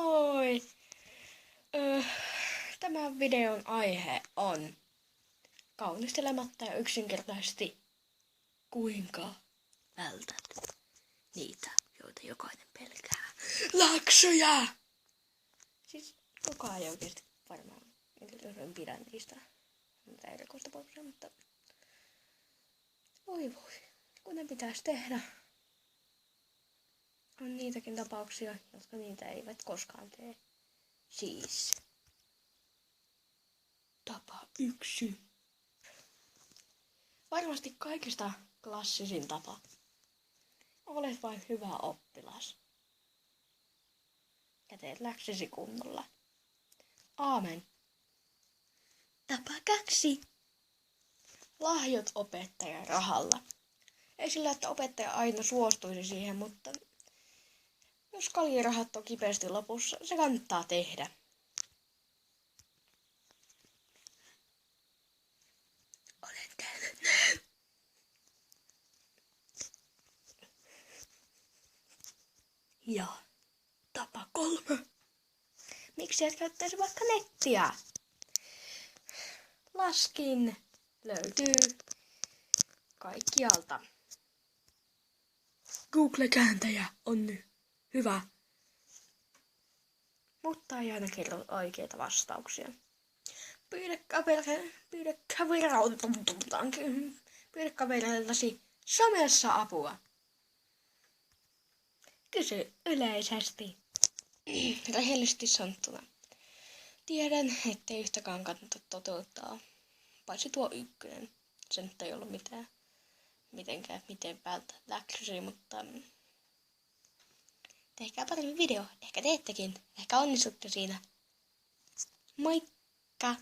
Moi! Tämän videon aihe on kaunistelematta ja yksinkertaisesti kuinka vältät niitä, joita jokainen pelkää. Läksyjä! Siis kukaan ei oikeesti varmaan pidä niistä. Mitä erikoistapauksia, mutta voi, kun ne pitäisi tehdä. On niitäkin tapauksia, jotka niitä eivät koskaan tee. Siis tapa 1. Varmasti kaikista klassisin tapa. Olet vain hyvä oppilas. Ja teet läksysi kunnolla. Aamen. Tapa 2. Lahjot opettajan rahalla. Ei sillä, että opettaja aina suostuisi siihen, mutta jos kaljarahat on kipeästi lopussa, se kannattaa tehdä. Olen tehnyt näin. Ja tapa 3. Miksi et käyttäisi vaikka nettiä? Laskin löytyy kaikkialta. Google-kääntäjä on nyt hyvä, mutta ei aina kerro oikeita vastauksia. Pyydä kavereiltasi somessa apua. Kysy yleisesti. Rehellisesti sanottuna. Tiedän, ettei yhtäkään kannata toteuttaa. Paitsi tuo 1. Se nyt ei ollut miten päältä läksysi, mutta tehkää paremmin video. Ehkä teettekin. Ehkä onnistutte siinä. Moikka!